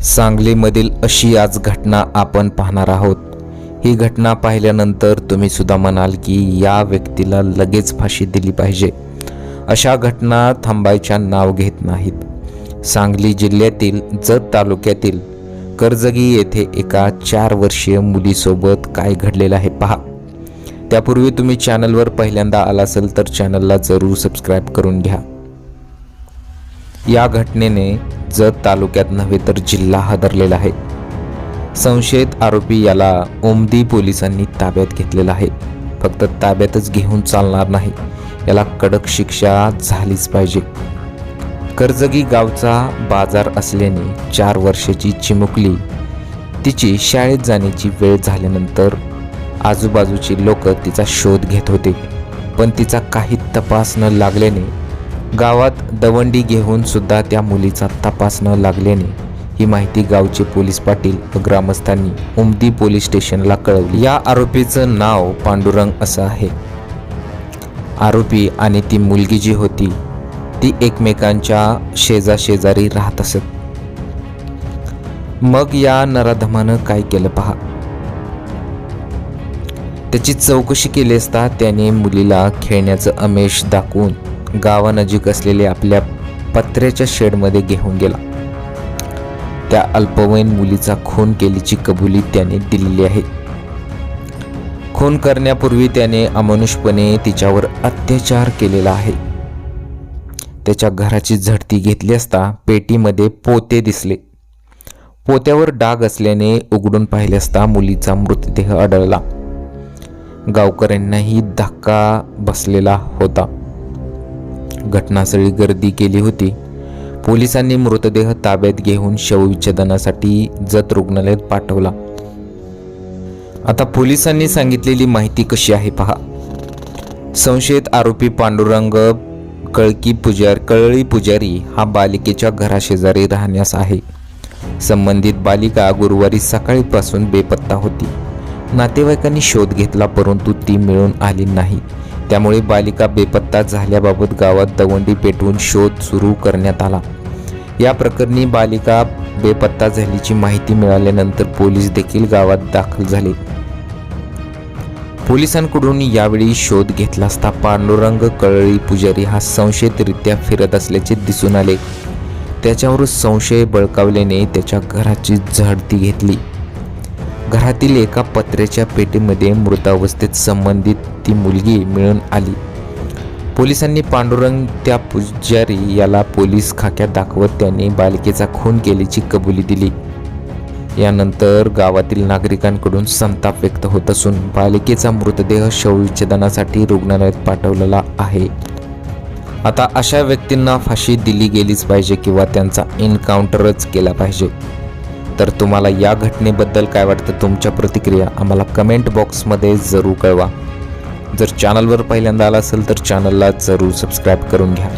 सांगलीमधील अशी आज घटना आपण पाहणार आहोत। ही घटना पाहिल्यानंतर तुम्ही सुद्धा म्हणाल की या व्यक्तीला लगेच फाशी दिली पाहिजे। अशा घटना थांबायच्या नाव घेत नाहीत। सांगली जिल्ह्यातील जत तालुक्यातील कर्जगी येथे एका 4 वर्षीय मुलीसोबत काय घडलेलं आहे पहा। त्यापूर्वी तुम्ही चॅनलवर पहिल्यांदा आला असाल तर चॅनलला जरूर सबस्क्राइब करून घ्या। या घटनेने जत तालुक्यात नव्हे तर जिल्हा हादरलेला आहे। संशयित आरोपी याला ओमदी पोलिसांनी ताब्यात घेतलेला आहे। फक्त ताब्यातच घेऊन चालणार नाही, याला कडक शिक्षा झालीच पाहिजे। कर्जगी गावचा बाजार असल्याने 4 वर्षाची चिमुकली तिची शाळेत जाण्याची वेळ झाल्यानंतर आजूबाजूची लोक तिचा शोध घेत होते, पण तिचा काही तपास न लागल्याने गावात दवंडी घेऊन सुद्धा त्या मुलीचा तपास न लागल्याने ही माहिती गावचे पोलीस पाटील व ग्रामस्थांनी ओमदी पोलीस स्टेशनला कळवली। या आरोपीचं नाव पांडुरंग असं आहे। आरोपी आणि ती मुलगी जी होती ती एकमेकांच्या शेजारी राहत असत। मग या नराधमानं काय केलं पहा। त्याची चौकशी केली असता त्याने मुलीला खेळण्याचं आमिष दाखवून गावानजीक असलेले आपल्या पत्र्याच्या शेडमध्ये घेऊन गेला। त्या अल्पवयीन मुलीचा खून केल्याची कबुली त्याने दिलेली आहे। खून करण्यापूर्वी त्याने अमानुषपणे तिच्यावर अत्याचार केलेला आहे। त्याच्या घराची झडती घेतली असता पेटीमध्ये पोते दिसले। पोत्यावर डाग असल्याने उघडून पाहिले असता मुलीचा मृतदेह आढळला। गावकऱ्यांनाही धक्का बसलेला होता। घटनास्थळी गर्दी केली होती। पोलिसांनी मृतदेह ताब्यात घेऊन शवविच्छेदनासाठी जत रुग्णालयात पाठवला। आता पोलिसांनी सांगितलेली माहिती कशी आहे पहा। संशयित आरोपी पांडुरंग कळळी पुजारी हा बालिकेच्या घराशेजारी राहण्यास आहे। संबंधित बालिका गुरुवारी सकाळीपासून बेपत्ता होती। नातेवाईकांनी शोध घेतला परंतु ती मिळून आली नाही। त्यामुळे बालिका बेपत्ता झाल्याबाबत गावात दवंडी पेटवून शोध सुरू करण्यात आला। या प्रकरणी बालिका बेपत्ता झाल्याची माहिती मिळाल्यानंतर पोलीस देखील गावात दाखल झाले। पोलिसांकडून यावेळी शोध घेतला असता पांडुरंग कळळी पुजारी हा संशयितरित्या फिरत असल्याचे दिसून आले। त्याच्यावर संशय बळकावल्याने त्याच्या घराची झडती घेतली। घरातील एका पत्र्याच्या पेटीमध्ये मृतावस्थेत संबंधित ती मुलगी मिळून आली। पोलिसांनी पांडुरंग त्या पुजारी याला पोलीस खाक्यात दाखवत त्यांनी बालिकेचा खून केल्याची कबुली दिली। यानंतर गावातील नागरिकांकडून संताप व्यक्त होत असून बालिकेचा मृतदेह शवविच्छेदनासाठी रुग्णालयात पाठवलेला आहे। आता अशा व्यक्तींना फाशी दिली गेलीच पाहिजे किंवा त्यांचा एन्काउंटरच केला पाहिजे। तर तुम्हाला या घटनेबद्दल काय वाटतं, तुमच्या प्रतिक्रिया आम्हाला कमेंट बॉक्समध्ये जरूर कळवा। जर चॅनलवर पहिल्यांदा आला असेल तर चॅनलला जरूर सबस्क्राइब करून घ्या।